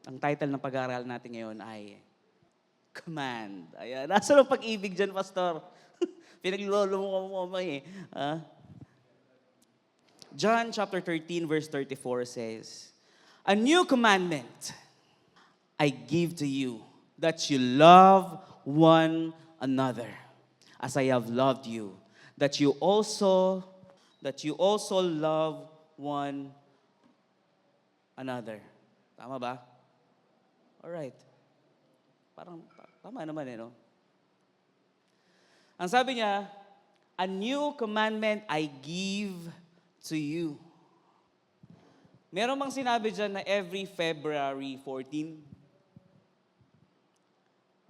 Ang title ng pag-aaral natin ngayon ay Command. Ayan. Nasaan ang pag-ibig dyan, Pastor? Pinaglolo mo eh. Ah? John chapter 13 verse 34 says, "A new commandment I give to you, that you love one another as I have loved you, that you also love one another." Tama ba? Alright. Parang tama naman no? Ang sabi niya, "A new commandment I give to you." Meron bang sinabi dyan na every February 14?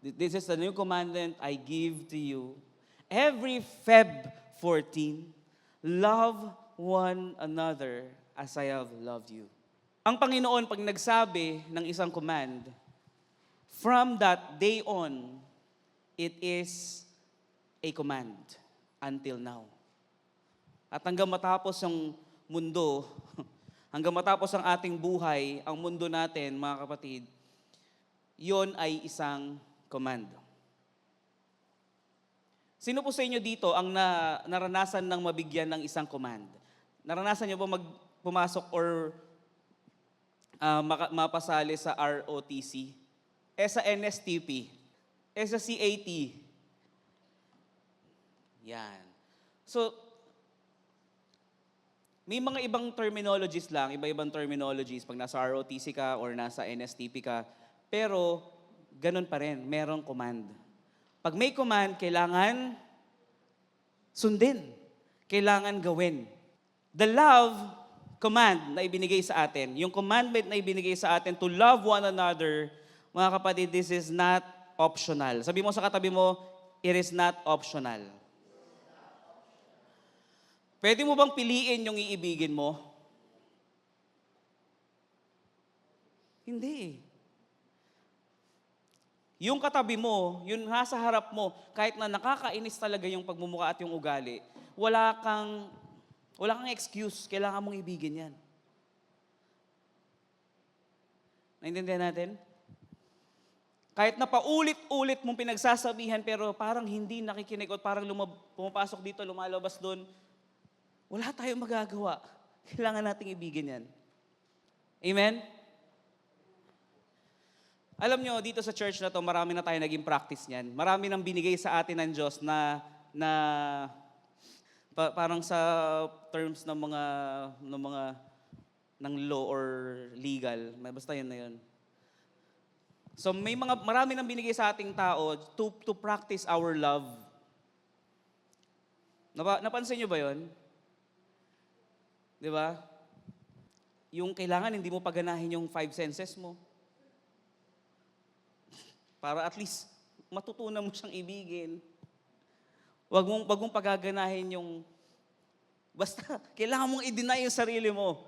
This is the new commandment I give to you. Every Feb 14, love one another as I have loved you. Ang Panginoon, pag nagsabi ng isang command, from that day on, it is a command until now. At hanggang matapos ang mundo, hanggang matapos ang ating buhay, ang mundo natin, mga kapatid, yon ay isang command. Sino po sa inyo dito ang naranasan ng mabigyan ng isang command? Naranasan niyo ba pumasok or mapasali sa ROTC? Sa NSTP? Sa CAT? Yan. So, may mga ibang terminologies lang, iba-ibang terminologies pag nasa ROTC ka or nasa NSTP ka, pero ganun pa rin, merong command. Pag may command, kailangan sundin. Kailangan gawin. The love command na ibinigay sa atin, yung commandment na ibinigay sa atin to love one another, mga kapatid, this is not optional. Sabi mo sa katabi mo, it is not optional. Pwede mo bang piliin yung iibigin mo? Hindi. Yung katabi mo, yung nasa harap mo, kahit na nakakainis talaga yung pagmumukha at yung ugali, wala kang excuse, kailangan mong ibigin yan. Naintindihan natin? Kahit na paulit-ulit mong pinagsasabihan pero parang hindi nakikinig o parang pumapasok dito, lumalabas doon, wala tayong magagawa. Kailangan nating ibigin yan. Amen? Alam nyo, dito sa church na to, marami na tayo naging practice niyan. Marami nang binigay sa atin ng Diyos na parang sa terms ng ng law or legal, basta yun na yun. So marami nang binigay sa ating tao to practice our love. Napansin nyo ba yun? Di ba? Yung kailangan hindi mo paganahin yung 5 senses mo. Para at least matutunan mo siyang ibigin. Wag mong pagaganahin yung basta kailangan mong i-deny yung sarili mo.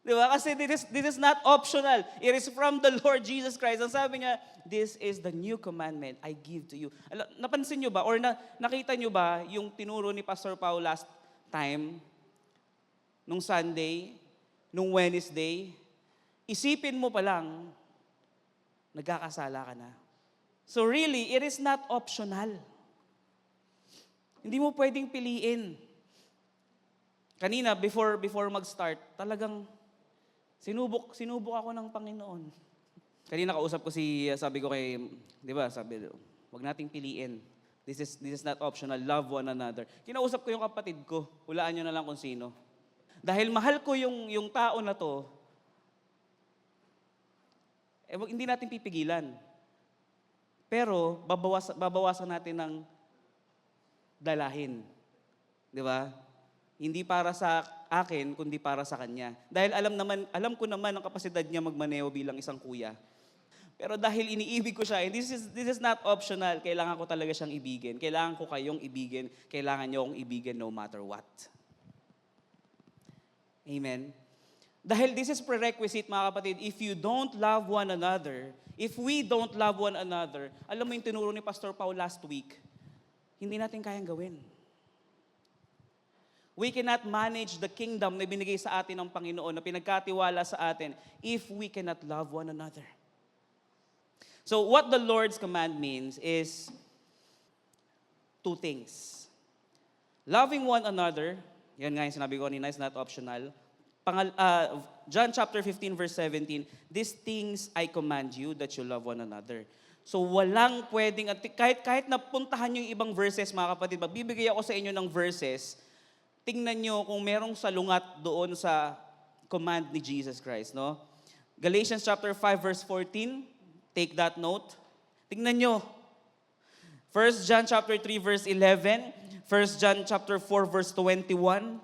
Di ba? Kasi this is not optional. It is from the Lord Jesus Christ. Ang sabi niya, this is the new commandment I give to you. Napansin niyo ba or nakita niyo ba yung tinuro ni Pastor Paul last time nung Sunday, nung Wednesday? Isipin mo pa lang, nagkakasala ka na. So really, it is not optional. Hindi mo pwedeng piliin. Kanina, before mag-start, talagang sinubok ako ng Panginoon. Kanina kausap ko sabi ko kay, di ba, sabi, wag nating piliin. This is not optional. Love one another. Kinausap ko yung kapatid ko. Hulaan nyo na lang kung sino. Dahil mahal ko yung tao na to, hindi natin pipigilan. Pero, babawasan natin ng dalahin. Di ba? Hindi para sa akin, kundi para sa kanya. Dahil alam ko naman ang kapasidad niya magmaneho bilang isang kuya. Pero dahil iniibig ko siya, and this is not optional, kailangan ko talaga siyang ibigin. Kailangan ko kayong ibigin. Kailangan niyo akong ibigin no matter what. Amen? Dahil this is prerequisite, mga kapatid, if you don't love one another, if we don't love one another, alam mo yung tinuro ni Pastor Paul last week, hindi natin kayang gawin. We cannot manage the kingdom na binigay sa atin ng Panginoon, na pinagkatiwala sa atin, if we cannot love one another. So what the Lord's command means is two things. Loving one another, yan nga yung sinabi ko kanina, is not optional. John chapter 15 verse 17, these things I command you, that you love one another. So walang pwedeng, kahit napuntahan yung ibang verses mga kapatid, magbibigay ako sa inyo ng verses, tingnan nyo kung merong salungat doon sa command ni Jesus Christ, no? Galatians chapter 5 verse 14, take that note. Tingnan nyo. 1 John chapter 3 verse 11, 1 John chapter 4 verse 21,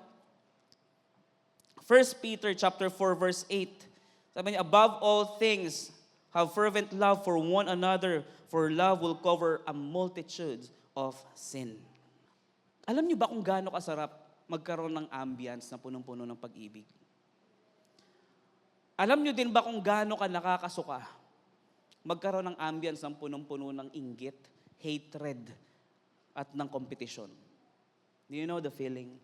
1 Peter chapter 4 verse 8. Sabi niya, above all things, have fervent love for one another, for love will cover a multitude of sin. Alam niyo ba kung gaano kasarap magkaroon ng ambience na punong-puno ng pag-ibig? Alam niyo din ba kung gaano ka nakakasuka magkaroon ng ambience ng punong-puno ng inggit, hatred, at ng kompetisyon? Do you know the feeling?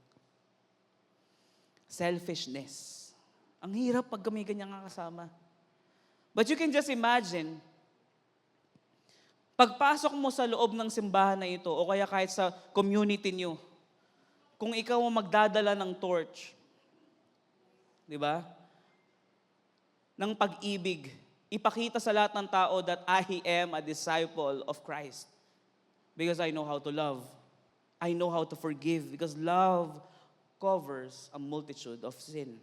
Selfishness. Ang hirap pag kami ganyan kasama. But you can just imagine, pagpasok mo sa loob ng simbahan na ito, o kaya kahit sa community nyo, kung ikaw ang magdadala ng torch, di ba? Ng pag-ibig, ipakita sa lahat ng tao that I am a disciple of Christ. Because I know how to love. I know how to forgive. Because love covers a multitude of sin.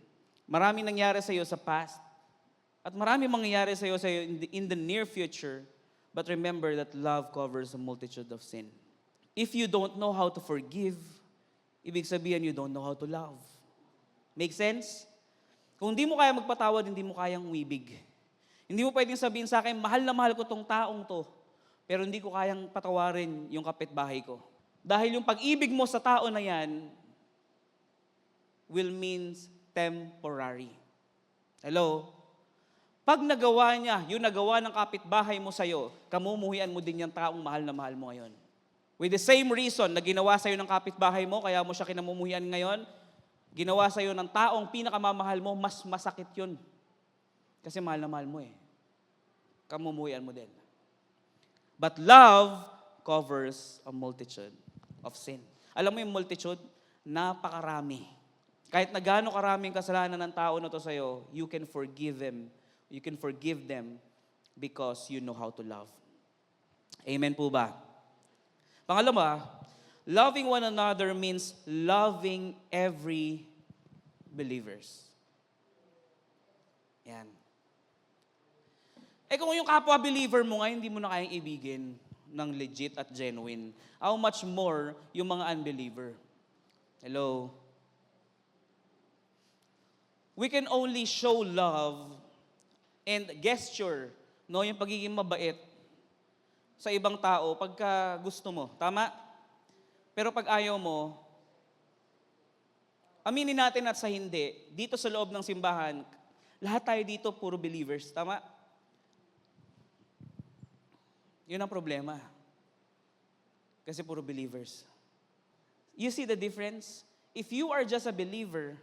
Maraming nangyari sa iyo sa past. At marami mangyayari sa iyo in the near future. But remember that love covers a multitude of sin. If you don't know how to forgive, ibig sabihin you don't know how to love. Make sense? Kung hindi mo kaya magpatawad, hindi mo kayang umibig. Hindi mo pwedeng sabihin sa akin, mahal na mahal ko tong taong to, pero hindi ko kayang patawarin yung kapitbahay ko. Dahil yung pag-ibig mo sa tao na yan will means temporary. Hello? Pag nagawa niya, yung nagawa ng kapitbahay mo sa'yo, kamumuhian mo din yung taong mahal na mahal mo ngayon. With the same reason na ginawa sa'yo ng kapitbahay mo, kaya mo siya kinamumuhian ngayon, ginawa sa'yo ng taong pinakamamahal mo, mas masakit yun. Kasi mahal na mahal mo eh. Kamumuhian mo din. But love covers a multitude of sin. Alam mo yung multitude? Napakarami. Kahit na gaano karaming kasalanan ng tao na to sa'yo, you can forgive them. You can forgive them because you know how to love. Amen po ba? Pangalawa, loving one another means loving every believers. Yan. Kung yung kapwa-believer mo nga, hindi mo na kayang ibigin ng legit at genuine, how much more yung mga unbeliever? Hello? We can only show love and gesture, no, yung pagiging mabait sa ibang tao pagka gusto mo. Tama? Pero pag ayaw mo, aminin natin at sa hindi, dito sa loob ng simbahan, lahat tayo dito puro believers. Tama? Yun ang problema. Kasi puro believers. You see the difference? If you are just a believer,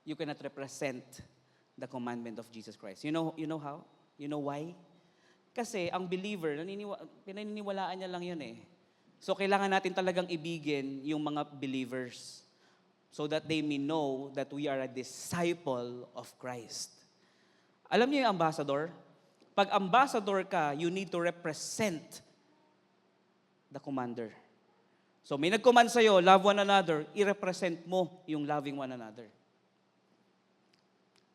you cannot represent the commandment of Jesus Christ. You know how? You know why? Kasi ang believer, pinaniniwalaan niya lang yun eh. So kailangan natin talagang ibigin yung mga believers so that they may know that we are a disciple of Christ. Alam niyo yung ambassador? Pag ambassador ka, you need to represent the commander. So may nag-command sa'yo, love one another, i-represent mo yung loving one another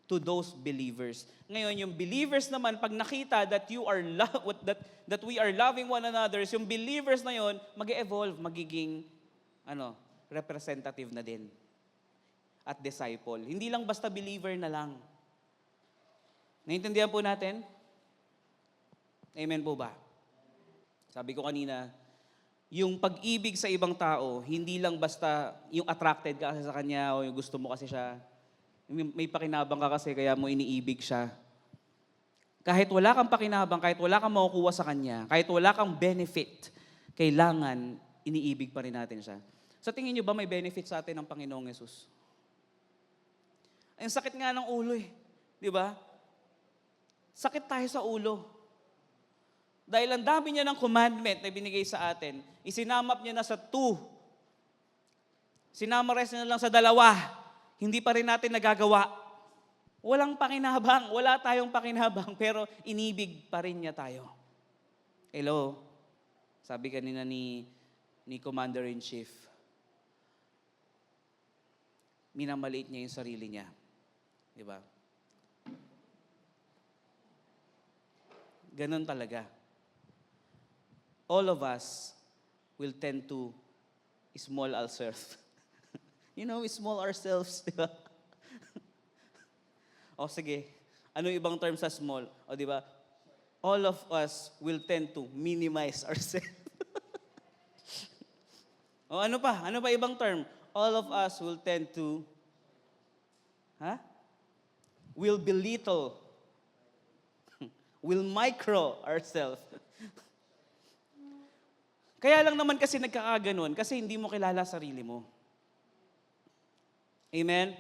to those believers. Ngayon, yung believers naman, pag nakita that you are that we are loving one another, yung believers na yon mag-evolve, magiging representative na din at disciple. Hindi lang basta believer na lang. Naintindihan po natin? Amen po ba? Sabi ko kanina, yung pag-ibig sa ibang tao, hindi lang basta yung attracted ka kasi sa kanya o yung gusto mo kasi siya. May pakinabang ka kasi kaya mo iniibig siya. Kahit wala kang pakinabang, kahit wala kang makukuha sa kanya, kahit wala kang benefit, kailangan iniibig pa rin natin siya. Sa tingin nyo ba may benefit sa atin ng Panginoong Yesus? Ang sakit nga ng ulo eh. Di ba? Sakit tayo sa ulo. Dahil ang dami niya ng commandment na binigay sa atin, isinamap niya na sa 2. Sinamarize na lang sa 2. Hindi pa rin natin nagagawa. Walang pakinabang, wala tayong pakinabang, pero inibig pa rin niya tayo. Hello? Sabi kanina ni Commander-in-Chief, minamaliit niya yung sarili niya. Di ba? Ganon talaga. All of us will tend to small ourselves. Small ourselves, di ba? O sige, ano yung ibang term sa small? O di ba? All of us will tend to minimize ourselves. O ano pa? Ano pa ibang term? All of us will tend to, will belittle, will micro ourselves. Kaya lang naman kasi nagkakaganon kasi hindi mo kilala sarili mo. Amen?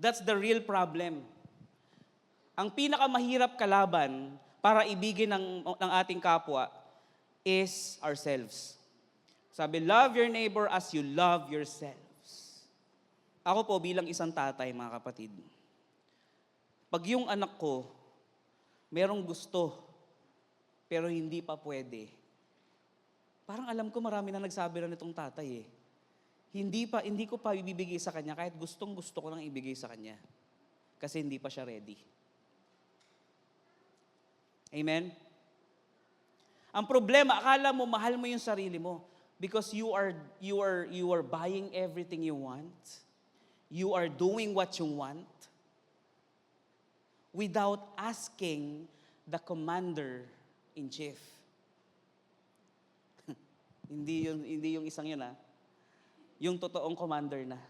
That's the real problem. Ang pinakamahirap kalaban para ibigin ng ating kapwa is ourselves. Sabi, love your neighbor as you love yourselves. Ako po bilang isang tatay, mga kapatid, pag yung anak ko, merong gusto, pero hindi pa pwede, parang alam ko marami na nagsabi na nitong tatay eh. Hindi ko pa ibibigay sa kanya kahit gustong-gusto ko nang ibigay sa kanya. Kasi hindi pa siya ready. Amen? Ang problema, akala mo mahal mo yung sarili mo because you are buying everything you want. You are doing what you want without asking the commander-in-chief. Hindi yung isang yun yung totoong commander na.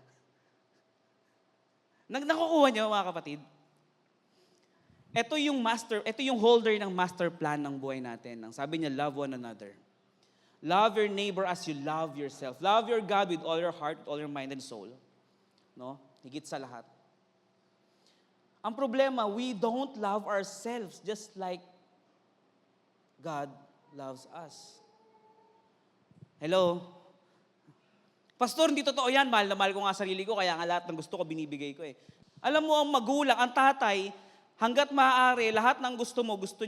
Nakukuha niyo mga kapatid? Ito yung holder ng master plan ng buhay natin. Ang sabi niya, love one another. Love your neighbor as you love yourself. Love your God with all your heart, with all your mind and soul. No? Higit sa lahat. Ang problema, we don't love ourselves just like God loves us. Hello? Pastor, hindi totoo yan. Mahal na mahal ko nga sarili ko, kaya nga lahat ng gusto ko binibigay ko eh. Alam mo, ang magulang, ang tatay, hanggat maaari, lahat ng gusto mo, gusto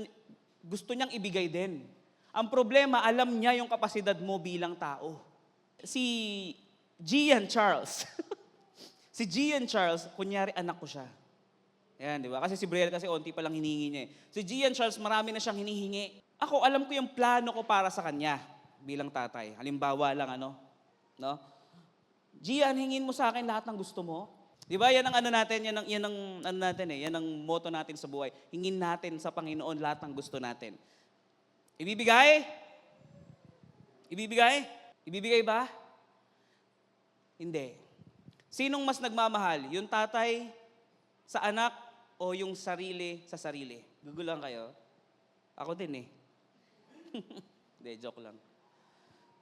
niyang ibigay din. Ang problema, alam niya yung kapasidad mo bilang tao. Si Gian Charles, kunyari anak ko siya. Ayan, di ba? Kasi si Brielle kasi onti pa lang hinihingi niya eh. Si Gian Charles, marami na siyang hinihingi. Ako, alam ko yung plano ko para sa kanya bilang tatay. Halimbawa lang, no? Gian, hingin mo sa akin lahat ng gusto mo. Di ba? Yan ang ano natin, yan ang motto natin sa buhay. Hingin natin sa Panginoon lahat ng gusto natin. Ibibigay? Ibibigay ba? Hindi. Sinong mas nagmamahal? Yung tatay sa anak o yung sarili sa sarili? Gugulan kayo? Ako din eh. Hindi, joke lang.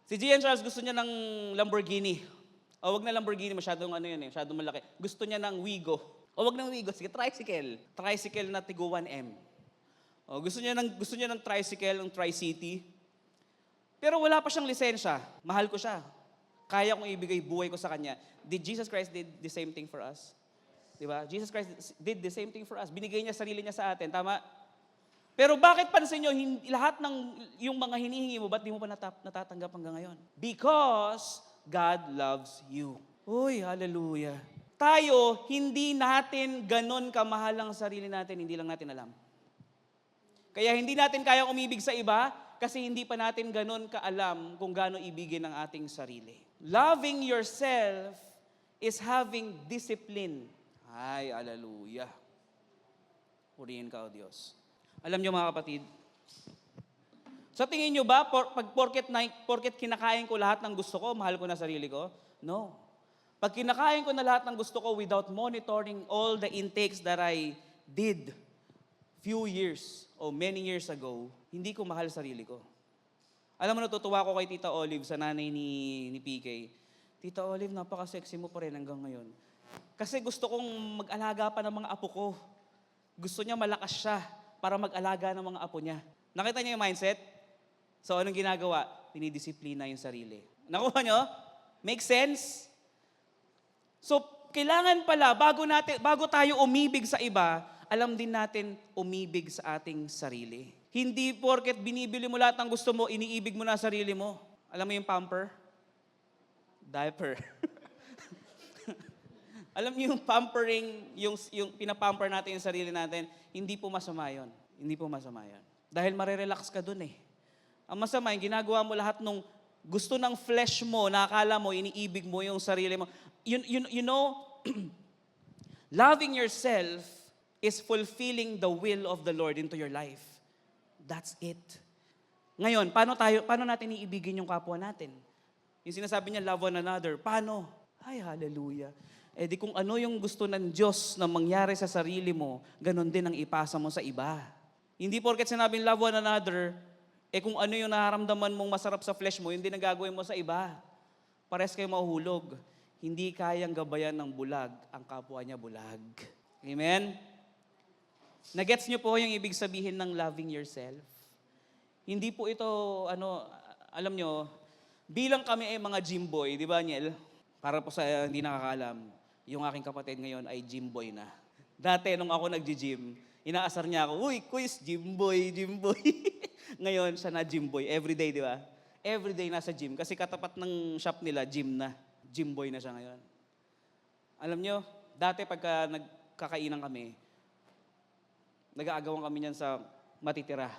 Si Gian Charles gusto niya ng Lamborghini. O wag na Lamborghini, masyadong masyadong malaki. Gusto niya ng Wigo. O wag ng Wigo, sige, tricycle. Tricycle na Tigo 1M. O gusto niya ng tricycle, ng Tri-City. Pero wala pa siyang lisensya. Mahal ko siya. Kaya kong ibigay buhay ko sa kanya. Did Jesus Christ did the same thing for us? Di ba? Jesus Christ did the same thing for us. Binigay niya sarili niya sa atin. Tama? Pero bakit pansin nyo, lahat ng yung mga hinihingi mo, ba't di mo pa natatanggap hanggang ngayon? Because God loves you. Uy, hallelujah. Tayo, hindi natin ganon kamahal ang sarili natin, hindi lang natin alam. Kaya hindi natin kayang umibig sa iba kasi hindi pa natin ganon kaalam kung gaano ibigin ang ating sarili. Loving yourself is having discipline. Ay, hallelujah. Purihin ka, O Diyos. Alam niyo mga kapatid, sa tingin niyo ba, porket kinakain ko lahat ng gusto ko, mahal ko na sarili ko? No. Pag kinakain ko na lahat ng gusto ko without monitoring all the intakes that I did few years o many years ago, hindi ko mahal sarili ko. Alam mo, natutuwa ko kay Tita Olive, sa nanay ni PK. Tita Olive, napaka-sexy mo pa rin hanggang ngayon. Kasi gusto kong mag-alaga pa ng mga apo ko. Gusto niya malakas siya para mag-alaga ng mga apo niya. Nakita niyo yung mindset? So anong ginagawa? Dinidisiplina yung sarili. Nakuha niyo? Make sense? So kailangan pala, bago tayo umibig sa iba, alam din natin umibig sa ating sarili. Hindi porket binibili mo lahat ng gusto mo, iniibig mo na sarili mo. Alam mo yung pamper? Diaper. Alam niyo yung pampering, yung pinapamper natin yung sarili natin, hindi po masama yun. Hindi po masama yun. Dahil marerelax ka dun eh. Ang masama, yung ginagawa mo lahat nung gusto ng flesh mo, nakakala mo, iniibig mo yung sarili mo. You know, loving yourself is fulfilling the will of the Lord into your life. That's it. Ngayon, paano natin iibigin yung kapwa natin? Yung sinasabi niya, love one another. Paano? Ay, hallelujah. Eh di kung ano yung gusto ng Diyos na mangyari sa sarili mo, ganun din ang ipasa mo sa iba. Hindi porket sinabing love one another, eh kung ano yung nararamdaman mong masarap sa flesh mo, hindi na gagawin mo sa iba. Pares kayo mahuhulog. Hindi kayang gabayan ng bulag ang kapwa niya bulag. Amen? Nagets niyo po yung ibig sabihin ng loving yourself? Hindi po ito, alam nyo, bilang kami ay mga gym boy, di ba, Niel? Para po sa hindi nakakaalam, yung aking kapatid ngayon ay gym boy na. Dati, nung ako nag-gym, inaasar niya ako, uy, quiz, gym boy, gym boy. Ngayon, siya na gym boy. Everyday, di ba? Everyday nasa gym. Kasi katapat ng shop nila, gym na. Gym boy na siya ngayon. Alam nyo, dati pagka nagkakainan kami, nag-aagawan kami niyan sa matitira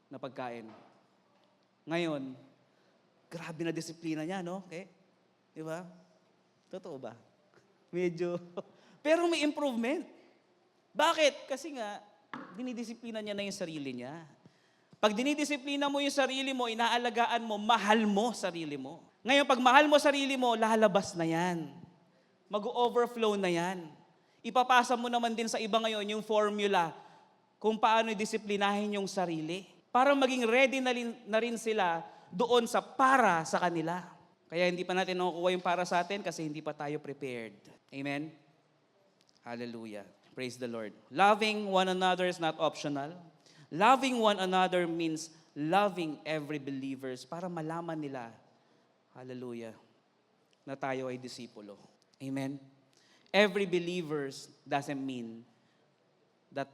na pagkain. Ngayon, grabe na disiplina niya, no? Okay? Di ba? Totoo ba? Medyo. Pero may improvement. Bakit? Kasi nga, dinidisiplina niya na yung sarili niya. Pag dinidisiplina mo yung sarili mo, inaalagaan mo, mahal mo sarili mo. Ngayon, pag mahal mo sarili mo, lalabas na yan. Mag-overflow na yan. Ipapasa mo naman din sa iba ngayon yung formula kung paano disiplinahin yung sarili. Para maging ready na rin sila doon sa para sa kanila. Kaya hindi pa natin nakukuha yung para sa atin kasi hindi pa tayo prepared. Amen? Hallelujah. Praise the Lord. Loving one another is not optional. Loving one another means loving every believers para malaman nila, hallelujah, na tayo ay disipulo. Amen? Every believers doesn't mean that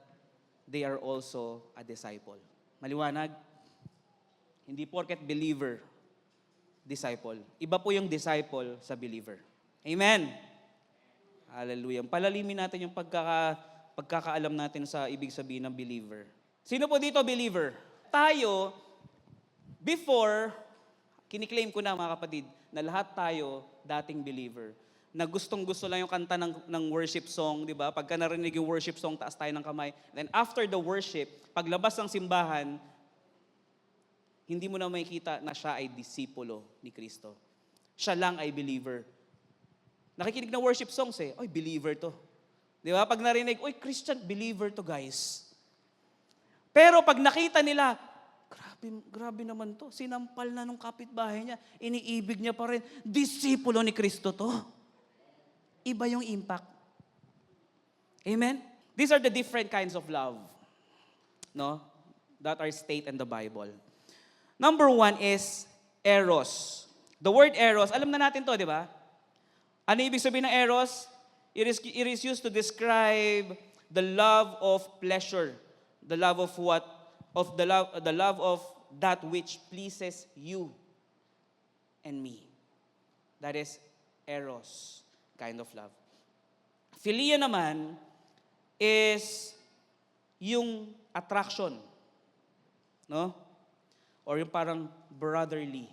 they are also a disciple. Maliwanag? Hindi porket believer, disciple. Iba po yung disciple sa believer. Amen? Hallelujah. Palalimin natin yung pagkakaalam natin sa ibig sabihin ng believer. Sino po dito believer? Tayo, before, kiniklaim ko na mga kapatid, na lahat tayo dating believer. Na gustong-gusto lang yung kanta ng worship song, di ba? Pagka narinig yung worship song, taas tayo ng kamay. Then after the worship, paglabas ng simbahan, hindi mo na makikita na siya ay disipulo ni Kristo. Siya lang ay believer. Nakikinig ng worship songs oy, believer to. Di ba? Pag narinig, oy, Christian, believer to guys. Pero pag nakita nila, grabe naman to. Sinampal na nung kapitbahay niya. Iniibig niya pa rin. Disipulo ni Kristo to. Iba yung impact. Amen? These are the different kinds of love. No? That are stated in the Bible. Number 1 is eros. The word eros, alam na natin to, di ba? Ano ibig sabihin ng eros? It is used to describe the love of pleasure. The love of what? The love of that which pleases you and me. That is eros kind of love. Philia naman is yung attraction. No? Or yung parang brotherly.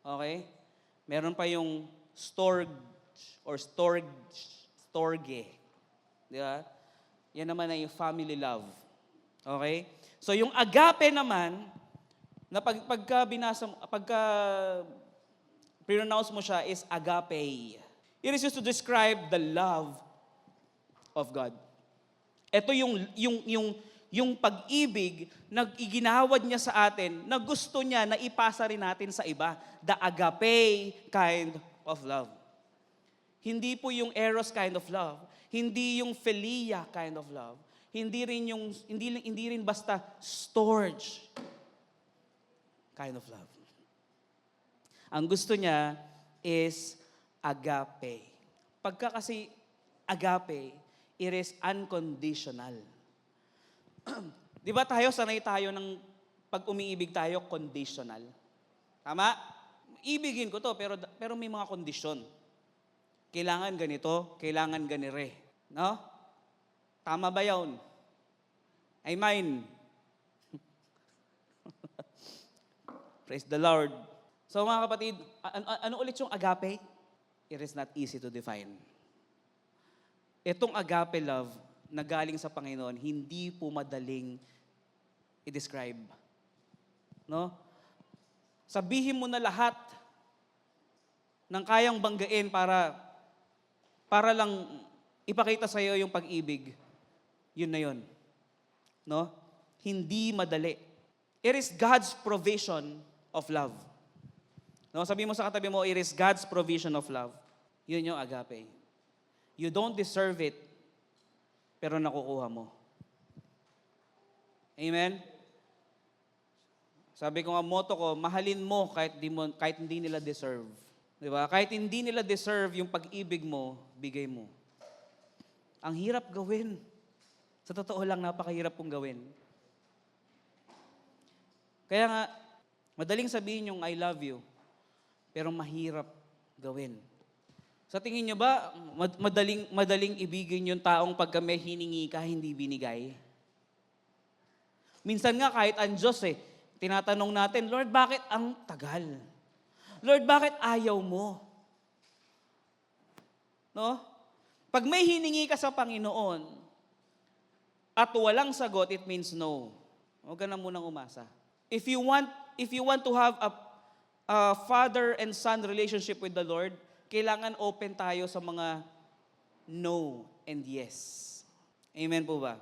Okay? Meron pa yung storge or storge. Di ba? Yan naman ay yung family love. Okay? So yung agape naman, na pagka pronounce mo siya is agape. It is used to describe the love of God. Ito yung yung pag-ibig na iginawad niya sa atin, na gusto niya na ipasa rin natin sa iba. The agape kind of love. Hindi po yung eros kind of love. Hindi yung philia kind of love. Hindi rin basta storge kind of love. Ang gusto niya is agape. Pagka kasi agape, it is unconditional. Di ba sanay tayo ng pag umiibig tayo, conditional. Tama? Ibigin ko to, pero may mga kondisyon. Kailangan ganito, kailangan ganire. No? Tama ba yun? I mean, praise the Lord. So mga kapatid, ano ulit yung agape? It is not easy to define. Itong agape love na galing sa Panginoon, hindi po madaling i-describe. No? Sabihin mo na lahat ng kayang banggain para lang ipakita sa iyo yung pag-ibig. Yun na yun. No? Hindi madali. It is God's provision of love. No, sabi mo sa katabi mo, it is God's provision of love. Yun yung agape. You don't deserve it, pero nakukuha mo. Amen? Sabi ko nga, motto ko, mahalin mo kahit hindi nila deserve. Di ba? Kahit hindi nila deserve yung pag-ibig mo, bigay mo. Ang hirap gawin. Sa totoo lang, napakahirap pong gawin. Kaya nga, madaling sabihin yung I love you, pero mahirap gawin. Sa tingin nyo ba, madaling ibigin yung taong pagka may hiningi ka, hindi binigay? Minsan nga kahit ang Diyos tinatanong natin, Lord, bakit ang tagal? Lord, bakit ayaw mo? No? Pag may hiningi ka sa Panginoon at walang sagot, it means no. Huwag ka na munang umasa. If you want to have a father and son relationship with the Lord, kailangan open tayo sa mga no and yes. Amen po ba?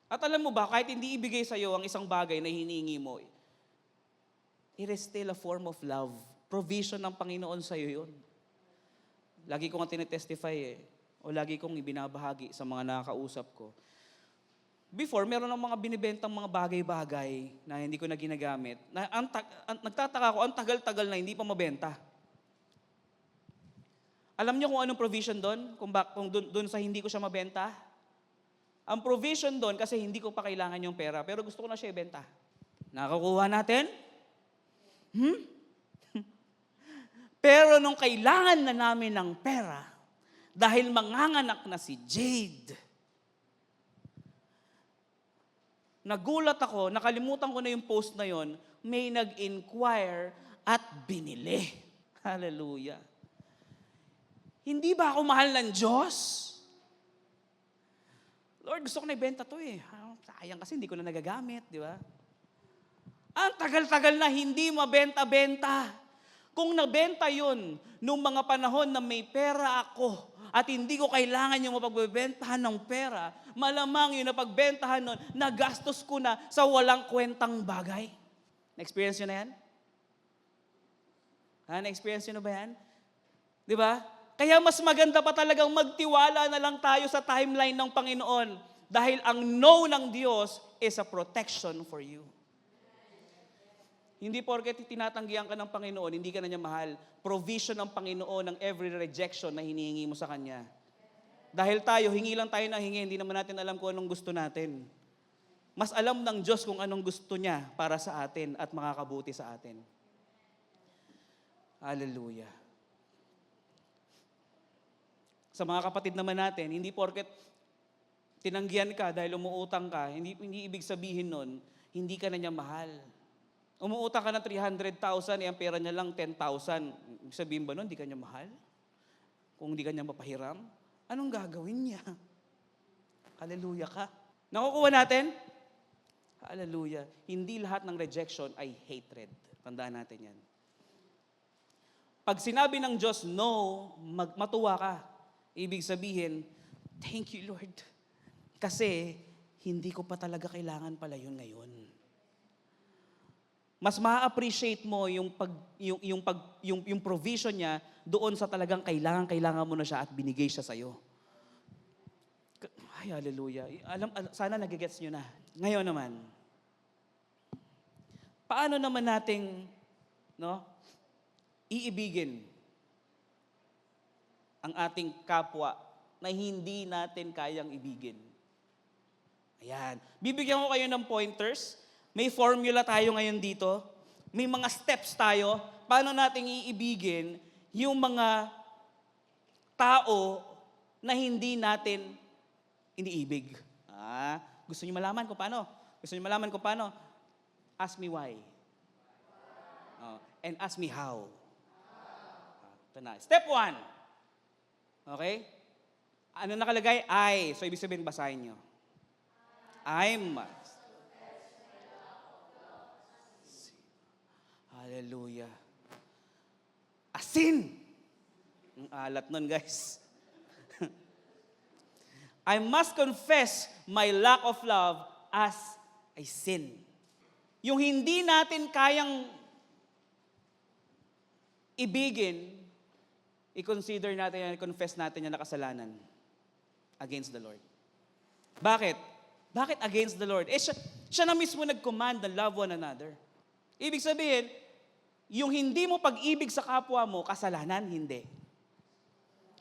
At alam mo ba, kahit hindi ibigay sa iyo ang isang bagay na hinihingi mo, it is still a form of love. Provision ng Panginoon sa iyo yun. Lagi ko nga tinetestify o lagi kong ibinabahagi sa mga nakakausap ko. Before, meron ng mga binibentang mga bagay-bagay na hindi ko na ginagamit. Nagtataka ko, ang tagal-tagal na hindi pa mabenta. Alam niyo kung anong provision doon? Kung doon sa hindi ko siya mabenta? Ang provision doon, kasi hindi ko pa kailangan yung pera, pero gusto ko na siya ibenta. Nakakuha natin? Pero nung kailangan na namin ng pera, dahil manganganak na si Jade, nagulat ako, nakalimutan ko na yung post na yon, may nag-inquire at binili. Hallelujah. Hindi ba ako mahal ng Diyos? Lord, gusto ko na ibenta to sayang kasi hindi ko na nagagamit, di ba? Ang tagal-tagal na hindi mabenta-benta. Kung nabenta yun, nung mga panahon na may pera ako at hindi ko kailangan yung mapagbebentahan ng pera, malamang yung napagbentahan nun, nagastos ko na sa walang kwentang bagay. Na-experience nyo na yan? Na-experience nyo na ba yan? Di ba? Kaya mas maganda pa talagang magtiwala na lang tayo sa timeline ng Panginoon dahil ang no ng Diyos is a protection for you. Hindi porket tinatanggihan ka ng Panginoon, hindi ka na niya mahal. Provision ng Panginoon ng every rejection na hinihingi mo sa Kanya. Dahil tayo, hingi lang tayo na hingi, hindi naman natin alam kung anong gusto natin. Mas alam ng Diyos kung anong gusto niya para sa atin at makakabuti sa atin. Hallelujah. Sa mga kapatid naman natin, hindi porket tinanggihan ka dahil umuutang ka, hindi ibig sabihin nun, hindi ka na niya mahal. Umuutang ka ng 300,000, ang pera niya lang 10,000. Ibig sabihin ba nun, hindi ka niya mahal? Kung hindi ka niya mapahiram, anong gagawin niya? Hallelujah ka. Nakukuha natin? Hallelujah. Hindi lahat ng rejection ay hatred. Tandaan natin yan. Pag sinabi ng Diyos, no, matuwa ka. Ibig sabihin, thank you, Lord. Kasi hindi ko pa talaga kailangan pala yun ngayon. Mas ma-appreciate mo yung provision niya doon sa talagang kailangan mo na siya at binigay siya sa'yo. Ay, hallelujah. Sana nagigets nyo na. Ngayon naman, paano naman nating iibigin ang ating kapwa na hindi natin kayang ibigin? Ayan. Bibigyan ko kayo ng pointers. May formula tayo ngayon dito. May mga steps tayo. Paano natin iibigin yung mga tao na hindi natin iniibig? Gusto niyo malaman kung paano? Gusto niyo malaman kung paano? Ask me why. And ask me how. Ito na. Step 1. Okay? Ano nakalagay? I. So, ibig sabihin, basahin nyo. I must. Hallelujah. Asin! Ang alat nun, guys. I must confess my lack of love as a sin. Yung hindi natin kayang ibigin, i-consider natin yan, i-confess natin yan na kasalanan against the Lord. Bakit? Bakit against the Lord? Siya na mismo nag-command na love one another. Ibig sabihin, yung hindi mo pag-ibig sa kapwa mo, kasalanan, hindi.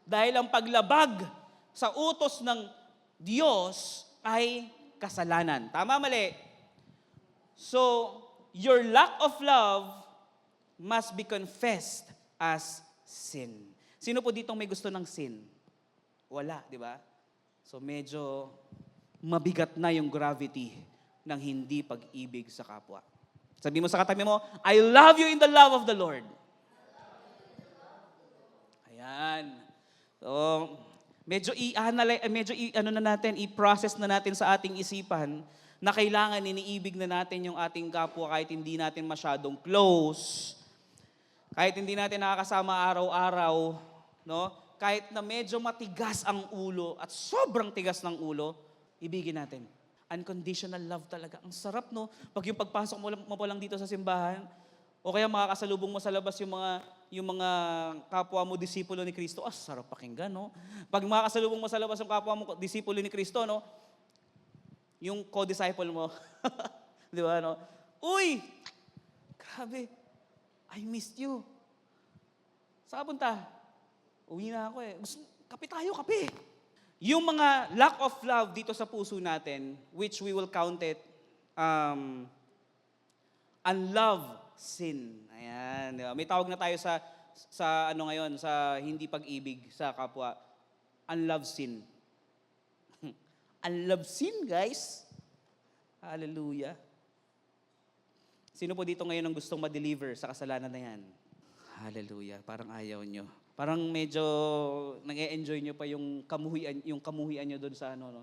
Dahil ang paglabag sa utos ng Diyos ay kasalanan. Tama, mali? So, your lack of love must be confessed as sin. Sino po ditong may gusto ng sin? Wala, di ba? So, medyo mabigat na yung gravity ng hindi pag-ibig sa kapwa. Sabi mo sa katabi mo, I love you in the love of the Lord. Ayan. So, i-process na natin sa ating isipan na kailangan iniibig na natin yung ating kapwa kahit hindi natin masyadong close, kahit hindi natin nakakasama araw-araw, no? Kahit na medyo matigas ang ulo at sobrang tigas ng ulo, ibigin natin. Unconditional love talaga. Ang sarap, no? Pag yung pagpasok mo pa lang dito sa simbahan, o kaya makakasalubong mo sa labas yung mga kapwa mo disipulo ni Kristo, sarap pakinggan, no? Pag makakasalubong mo sa labas yung kapwa mo disipulo ni Kristo, no? Yung co-disciple mo. Di ba, no? Uy! Grabe. I missed you. Saan ka punta? Uwi na ako eh. Kape tayo, kape. Yung mga lack of love dito sa puso natin, which we will count it, unloved sin. Ayan. Diba? May tawag na tayo sa ano ngayon, sa hindi pag-ibig sa kapwa. Unloved sin. Unloved sin, guys. Hallelujah. Sino po dito ngayon ang gustong ma-deliver sa kasalanan na yan? Hallelujah. Parang ayaw nyo. Parang medyo nag-e-enjoy nyo pa yung kamuhian nyo doon sa ano. No?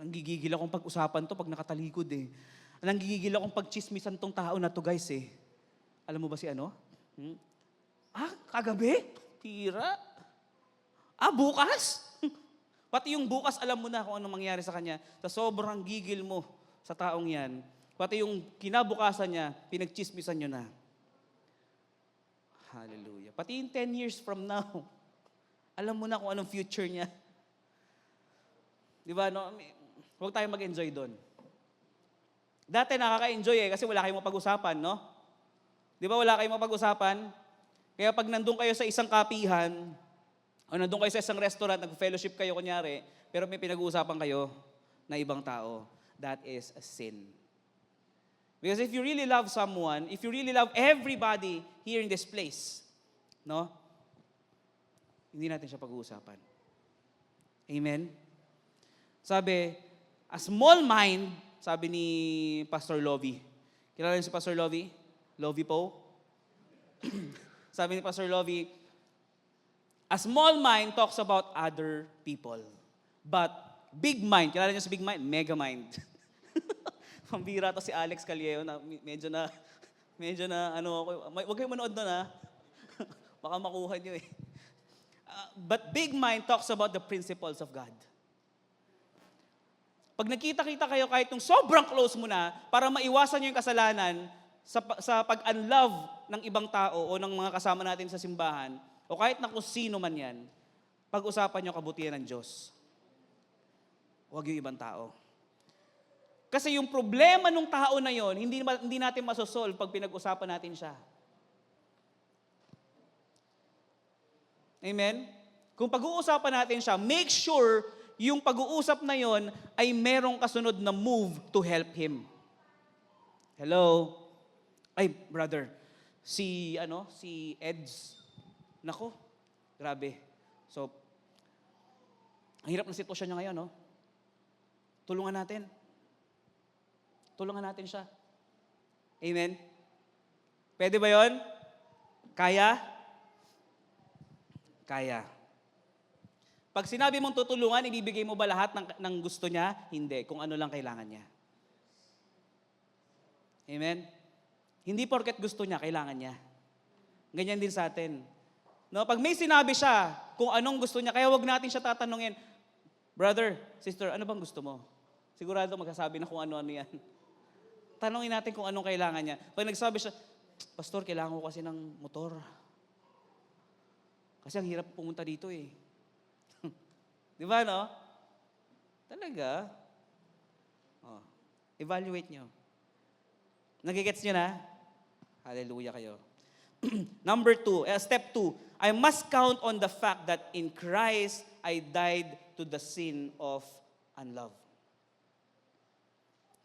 Nanggigigil akong pag-usapan to pag nakatalikod eh. Nanggigigil akong pag-chismisan tong tao na to, guys eh. Alam mo ba si ano? Kagabi? Tira? Bukas? Pati yung bukas, alam mo na kung anong mangyari sa kanya. Sa sobrang gigil mo sa taong yan, pati yung kinabukasan niya, pinagchismisan nyo na. Hallelujah. Pati yung 10 years from now, alam mo na kung anong future niya. Di ba? No? Huwag tayong mag-enjoy doon. Dati nakaka-enjoy kasi wala kayong mapag-usapan, no? Di ba wala kayong mapag-usapan? Kaya pag nandun kayo sa isang kapihan, o nandun kayo sa isang restaurant, nag-fellowship kayo kunyari, pero may pinag-uusapan kayo na ibang tao, that is a sin. Because if you really love someone, if you really love everybody here in this place, no? Hindi natin siya pag-uusapan. Amen? Sabi, a small mind, sabi ni Pastor Lovie. Kilala niyo si Pastor Lovie? Lovie po? Sabi ni Pastor Lovie, a small mind talks about other people. But big mind, kilala niyo si big mind? Mega mind. Pambira to si Alex Calieo na medyo na ano ako. Huwag kayong manood doon Baka makuha niyo eh. But big mind talks about the principles of God. Pag nagkita-kita kayo kahit yung sobrang close mo na, para maiwasan nyo yung kasalanan sa pag-unlove ng ibang tao o ng mga kasama natin sa simbahan, o kahit na kung sino man yan, pag-usapan nyo kabutihan ng Diyos. Huwag yung ibang tao. Kasi yung problema ng tao na yon, hindi natin masosolve pag pinag-usapan natin siya. Amen? Kung pag-uusapan natin siya, make sure yung pag-uusap na yon ay merong kasunod na move to help him. Hello? Ay, brother, si Eds, nako, grabe. So, ang hirap ng sitwasyon niya ngayon, no? Tulungan natin. Tulungan natin siya. Amen? Pwede ba yon? Kaya? Kaya. Pag sinabi mong tutulungan, ibibigay mo ba lahat ng gusto niya? Hindi, kung ano lang kailangan niya. Amen? Hindi porket gusto niya, kailangan niya. Ganyan din sa atin. No, pag may sinabi siya kung anong gusto niya, kaya wag natin siya tatanungin, brother, sister, ano bang gusto mo? Sigurado magsasabi na kung ano-ano yan. Tanungin natin kung anong kailangan niya. Pag nagsabi siya, pastor, kailangan ko kasi ng motor. Kasi ang hirap pumunta dito eh. Di ba, no? Talaga. Oh, evaluate nyo. Nagigets nyo na? Hallelujah kayo. Number 2, step 2, I must count on the fact that in Christ, I died to the sin of unlove.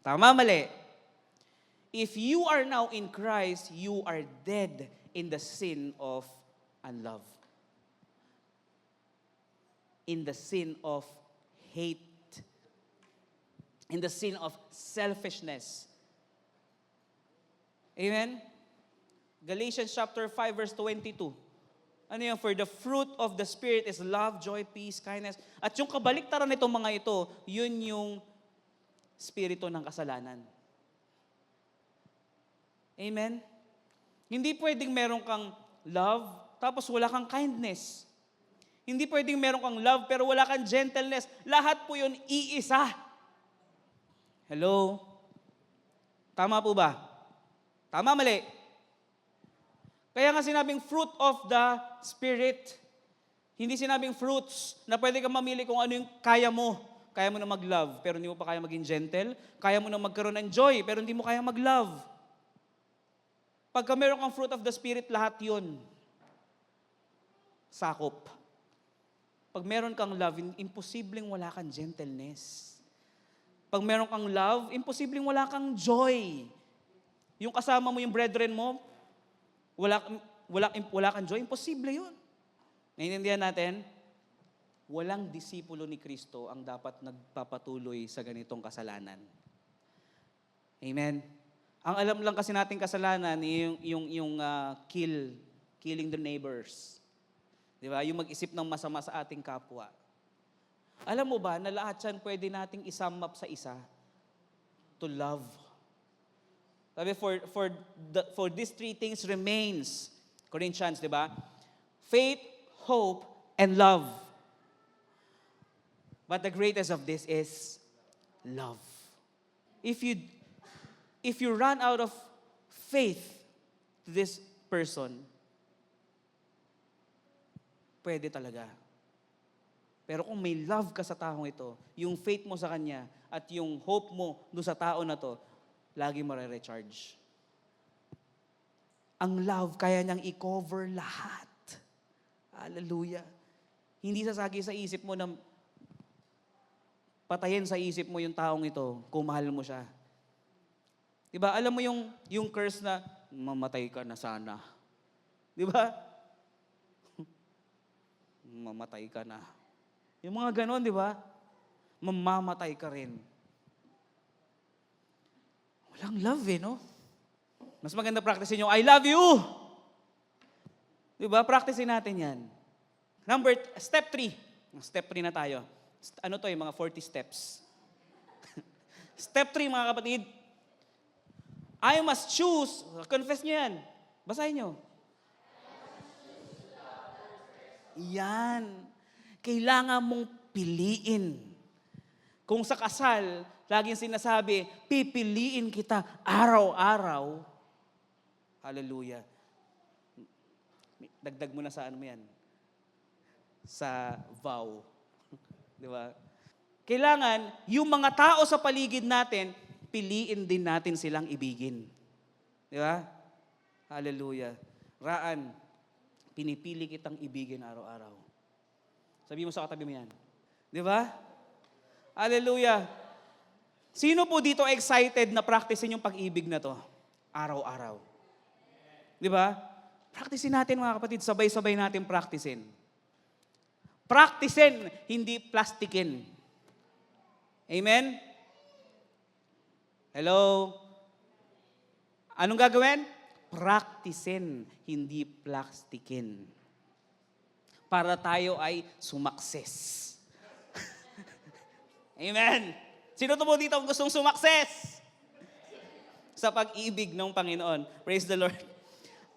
Tama, mali. If you are now in Christ, you are dead in the sin of unlove. In the sin of hate. In the sin of selfishness. Amen? Galatians chapter 5 verse 22. Ano yun? For the fruit of the Spirit is love, joy, peace, kindness. At yung kabaliktaran nitong mga ito, yun yung spirito ng kasalanan. Amen? Hindi pwedeng meron kang love, tapos wala kang kindness. Hindi pwedeng meron kang love, pero wala kang gentleness. Lahat po yun iisa. Hello? Tama po ba? Tama, mali? Kaya nga sinabing fruit of the Spirit. Hindi sinabing fruits na pwede kang mamili kung ano yung kaya mo. Kaya mo na mag-love, pero hindi mo pa kaya maging gentle. Kaya mo na magkaroon ng joy, pero hindi mo kaya mag-love. Pagka meron kang fruit of the Spirit, lahat yun. Sakop. Pag meron kang love, imposibleng wala kang gentleness. Pag meron kang love, imposibleng wala kang joy. Yung kasama mo, yung brethren mo, wala kang joy, imposible yun. Naiintindihan natin? Walang disipulo ni Kristo ang dapat nagpapatuloy sa ganitong kasalanan. Amen? Ang alam lang kasi nating kasalanan, yung killing the neighbors. Di ba? Yung mag-isip ng masama sa ating kapwa. Alam mo ba na lahat yan pwede nating isum up sa isa? To love. Sabi, for these three things remains, Corinthians, di ba? Faith, hope, and love. But the greatest of this is love. If you run out of faith to this person, pwede talaga. Pero kung may love ka sa taong ito, yung faith mo sa kanya at yung hope mo doon sa tao na to, lagi mare-recharge. Ang love, kaya niyang i-cover lahat. Hallelujah. Hindi sasagi sa isip mo na patayin sa isip mo yung taong ito kung mahal mo siya. Diba? Alam mo yung curse na mamatay ka na sana. Diba? Mamatay ka na. Yung mga ganon, di ba? Mamamatay ka rin. Walang love no? Mas maganda practicein yung, I love you! Di ba? Practicein natin yan. Step 3. Step 3 na tayo. Ano to mga 40 steps. Step 3, mga kapatid. I must choose. Confess nyo yan. Basahin nyo. Yan. Kailangan mong piliin Kung sa kasal, laging sinasabi, pipiliin kita araw-araw. Hallelujah. Dagdag mo na sa ano mo yan? Sa vow. Di ba? Kailangan, yung mga tao sa paligid natin, piliin din natin silang ibigin. Di ba? Hallelujah. Raan, pinipili kitang ibigin araw-araw. Sabi mo sa katabi mo yan. Di ba? Hallelujah. Sino po dito excited na practicein yung pag-ibig na to? Araw-araw. Di ba? Practicein natin mga kapatid, sabay-sabay natin practicein. Practicein, hindi plastikin. Amen? Hello? Anong gagawin? Practicein, hindi plastikin. Para tayo ay sumakses. Amen? Sino to po dito ang gustong sumakses? Sa pag-ibig ng Panginoon. Praise the Lord.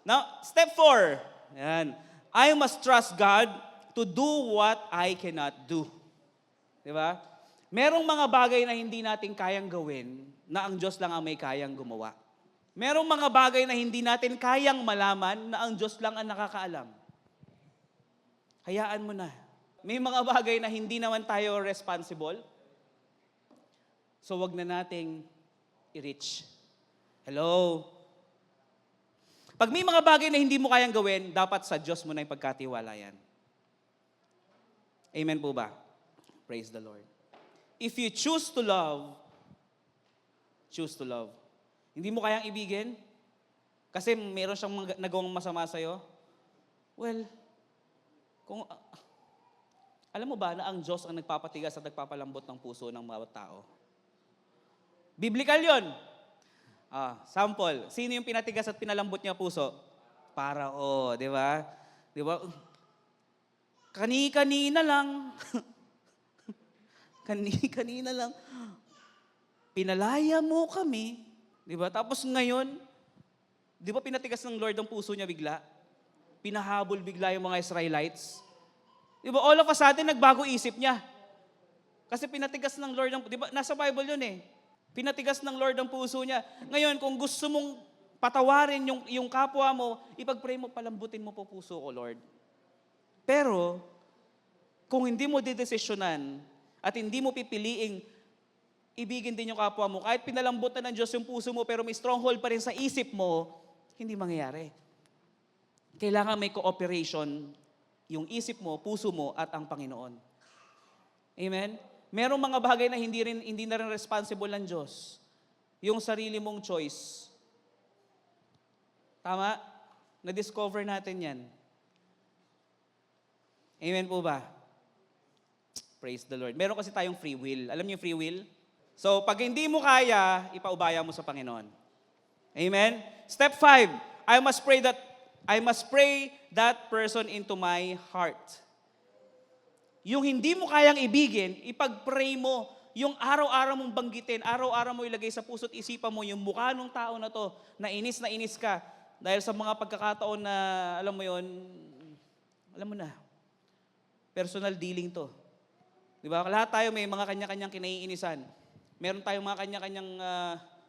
Now, step 4. Yan. I must trust God to do what I cannot do. Di ba? Merong mga bagay na hindi natin kayang gawin na ang Diyos lang ang may kayang gumawa. Merong mga bagay na hindi natin kayang malaman na ang Diyos lang ang nakakaalam. Hayaan mo na. May mga bagay na hindi naman tayo responsible. So wag na nating i-reach. Hello? Pag may mga bagay na hindi mo kayang gawin, dapat sa Diyos mo na yung pagkatiwalayan. Amen po ba? Praise the Lord. If you choose to love, choose to love. Hindi mo kayang ibigin? Kasi meron siyang nagawang masama sa'yo? Well, alam mo ba na ang Diyos ang nagpapatigas at nagpapalambot ng puso ng bawat tao? Biblical yun. Sample, sino yung pinatigas at pinalambot niya puso? Parao, di ba? Di ba? Kani-kanina lang. Kani-kanina lang. Pinalaya mo kami. Di ba? Tapos ngayon, di ba pinatigas ng Lord ang puso niya bigla? Pinahabol bigla yung mga Israelites. Di ba? All of a sudden, nagbago isip niya. Kasi pinatigas ng Lord ang, di ba? Nasa Bible yun eh. Pinatigas ng Lord ang puso niya. Ngayon, kung gusto mong patawarin yung kapwa mo, ipag-pray mo, palambutin mo po puso ko, Lord. Pero, kung hindi mo didesisyonan at hindi mo pipiliing ibigin din yung kapwa mo, kahit pinalambutan ng Diyos yung puso mo, pero may stronghold pa rin sa isip mo, hindi mangyayari. Kailangan may cooperation yung isip mo, puso mo, at ang Panginoon. Amen? Merong mga bagay na hindi na rin responsible ng Diyos. Yung sarili mong choice. Tama? Na-discover natin yan. Amen po ba? Praise the Lord. Meron kasi tayong free will. Alam niyo yung free will? So, pag hindi mo kaya, ipaubaya mo sa Panginoon. Amen? Step 5, I must pray that person into my heart. Yung hindi mo kayang ibigin, ipag-pray mo. Yung araw-araw mong banggitin, araw-araw mo ilagay sa puso't isipan mo yung mukha ng tao na to, na inis ka. Dahil sa mga pagkakataon na, alam mo mo na, personal dealing to. Di ba? Lahat tayo may mga kanya-kanyang kinaiinisan. Meron tayong mga kanya-kanyang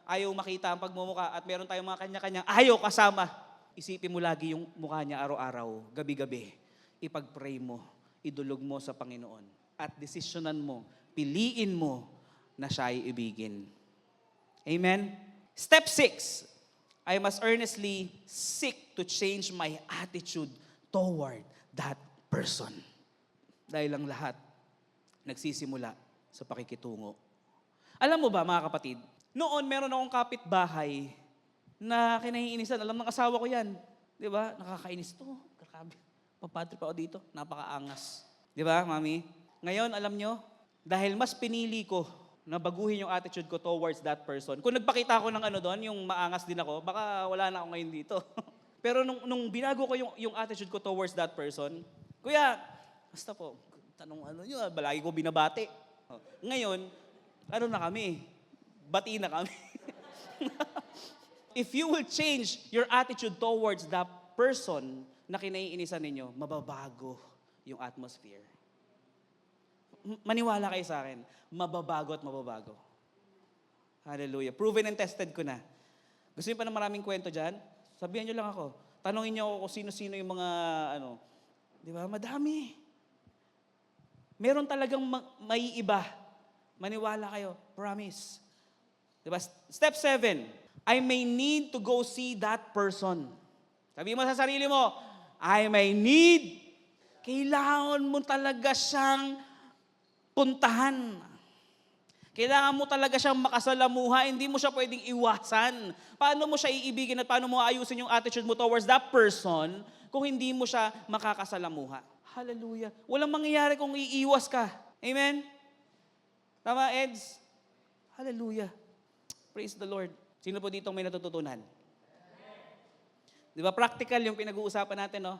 ayaw makita ang pagmumukha at meron tayong mga kanya-kanyang ayaw kasama. Isipin mo lagi yung mukha niya araw-araw, gabi-gabi. Ipag-pray mo. Idulog mo sa Panginoon. At desisyonan mo, piliin mo na siya ay ibigin. Amen? Step 6, I must earnestly seek to change my attitude toward that person. Dahil ang lahat, nagsisimula sa pakikitungo. Alam mo ba mga kapatid, noon meron akong kapitbahay na kinaiinisan. Alam ng asawa ko yan. Di ba? Nakakainis to. Grabe. Papadre pa ako dito, napakaangas. Di ba, mami? Ngayon, alam nyo, dahil mas pinili ko na baguhin yung attitude ko towards that person. Kung nagpakita ako ng doon, yung maangas din ako, baka wala na ako ngayon dito. Pero nung binago ko yung attitude ko towards that person, kuya, basta po, tanong nyo, balagi ko binabati. Ngayon, na kami? Bati na kami. If you will change your attitude towards that person na kinaiinisan ninyo, mababago yung atmosphere. maniwala kayo sa akin, mababago at mababago. Hallelujah. Proven and tested ko na. Gusto niyo pa ng maraming kwento dyan? Sabihan niyo lang ako. Tanungin niyo ako kung sino-sino yung mga, di ba? Madami. Meron talagang may iba. Maniwala kayo. Promise. Di ba? Step 7. I may need to go see that person. Sabihin mo sa sarili mo, I may need. Kailangan mo talaga siyang puntahan. Kailangan mo talaga siyang makasalamuha. Hindi mo siya pwedeng iwasan. Paano mo siya iibigin at paano mo ayusin yung attitude mo towards that person kung hindi mo siya makakasalamuha? Hallelujah. Walang mangyayari kung iiwas ka. Amen? Tama, Eds? Hallelujah. Praise the Lord. Sino po dito may natututunan? Di ba practical yung pinag-uusapan natin, no?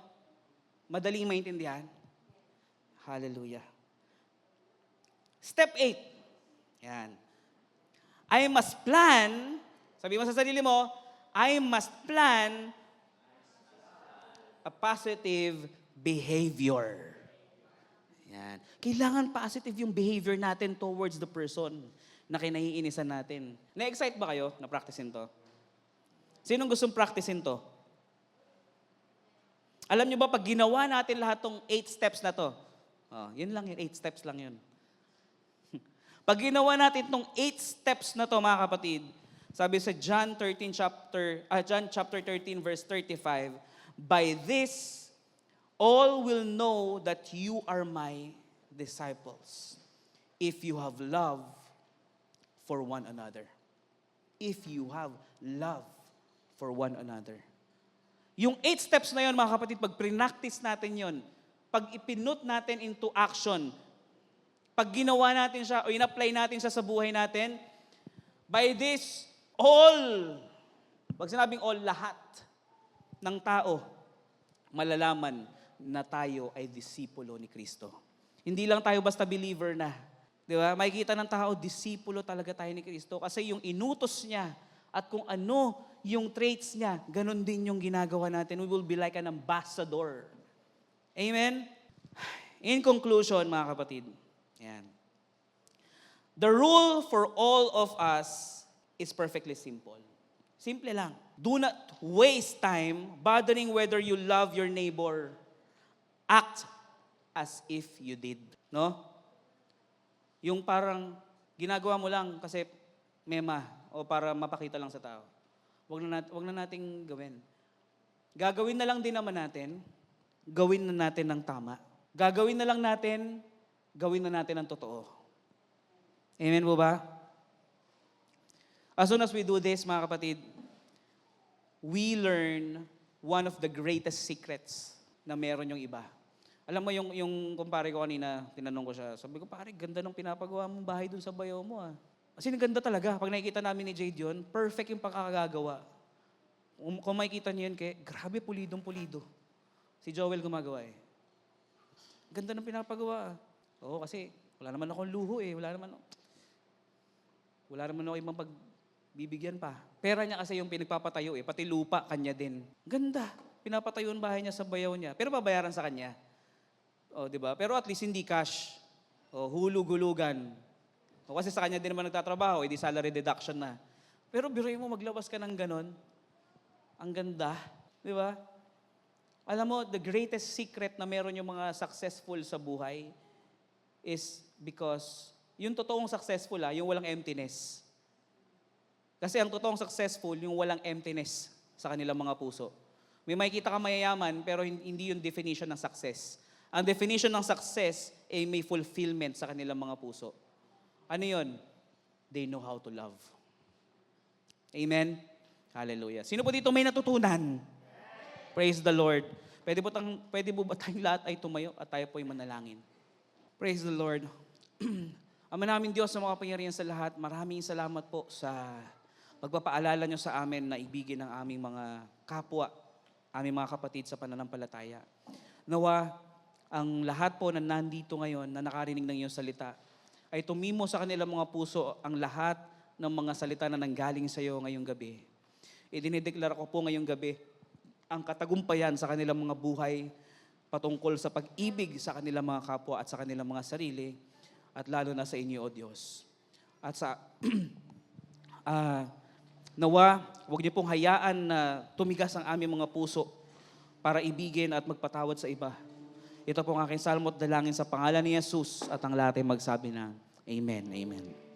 Madaling maintindihan. Hallelujah. Step 8. Yan. I must plan, sabi mo sa sarili mo, I must plan a positive behavior. Yan. Kailangan positive yung behavior natin towards the person na kinaiinisan natin. Na-excite ba kayo na practicein to? Sinong gustong practicein to? Alam nyo ba, pag ginawa natin lahat tong 8 steps na to, yun lang yun, 8 steps lang yun. Pag ginawa natin itong 8 steps na to, mga kapatid, sabi sa John chapter 13, verse 35, by this, all will know that you are my disciples, if you have love for one another. If you have love for one another. Yung 8 steps na yun, mga kapatid, pag pre-practice natin yun, pag ipinut natin into action, pag ginawa natin siya o in-apply natin siya sa buhay natin, by this, all, pag sinabing all, lahat ng tao, malalaman na tayo ay disipulo ni Kristo. Hindi lang tayo basta believer na. Di ba? Makikita ng tao, disipulo talaga tayo ni Kristo. Kasi yung inutos niya at kung ano yung traits niya, ganun din yung ginagawa natin. We will be like an ambassador. Amen? In conclusion, mga kapatid, yan. The rule for all of us is perfectly simple. Simple lang. Do not waste time bothering whether you love your neighbor. Act as if you did. No? Yung parang ginagawa mo lang kasi mema o para mapakita lang sa tao. Wag na nating gawin. Gagawin na lang din naman natin, gawin na natin ng tama. Gagawin na lang natin, gawin na natin ang totoo. Amen po ba? As soon as we do this, mga kapatid, we learn one of the greatest secrets na meron yung iba. Alam mo yung kumpare ko kanina, tinanong ko siya, sabi ko, pare, ganda ng pinapagawa mong bahay dun sa bayaw mo ah. Kasi ganda talaga. Pag nakikita namin ni Jade yun, perfect yung pagkakagawa. Kung makikita niyo yun, grabe, pulidong-pulido. Si Joel gumagawa eh. Ganda ng pinapagawa. Oo, kasi wala naman akong luho eh. Wala naman ako ibang pagbibigyan pa. Pera niya kasi yung pinagpapatayo eh. Pati lupa, kanya din. Ganda. Pinapatayo ang bahay niya sa bayaw niya. Pero babayaran sa kanya. O, di ba? Pero at least hindi cash. O, hulug-hulugan. O, kasi sa kanya din naman nagtatrabaho, edi salary deduction na. Pero biruin mo, maglabas ka ng ganon. Ang ganda. Di ba? Alam mo, the greatest secret na meron yung mga successful sa buhay is because yung totoong successful, yung walang emptiness. Kasi ang totoong successful, yung walang emptiness sa kanilang mga puso. May makikita ka mayayaman, pero hindi yung definition ng success. Ang definition ng success ay may fulfillment sa kanilang mga puso. Ano yun? They know how to love. Amen? Hallelujah. Sino po dito may natutunan? Praise the Lord. Pwede po ba tayong lahat ay tumayo at tayo po ay manalangin? Praise the Lord. Ama namin Diyos sa mga kapangyarihan sa lahat, maraming salamat po sa pagpapaalala nyo sa amin na ibigin ang aming mga kapwa, aming mga kapatid sa pananampalataya. Nawa, ang lahat po na nandito ngayon, na nakarinig ng iyong salita, ay tumimo sa kanilang mga puso ang lahat ng mga salita na nanggaling sa iyo ngayong gabi. Idinideklara ko po ngayong gabi ang katagumpayan sa kanilang mga buhay patungkol sa pag-ibig sa kanilang mga kapwa at sa kanilang mga sarili at lalo na sa inyo, O Diyos. At sa nawa, huwag niyo pong hayaan na tumigas ang aming mga puso para ibigin at magpatawad sa iba. Ito po ang aking salmo at dalangin sa pangalan ni Jesus at ang lahat ay magsabi na Amen. Amen.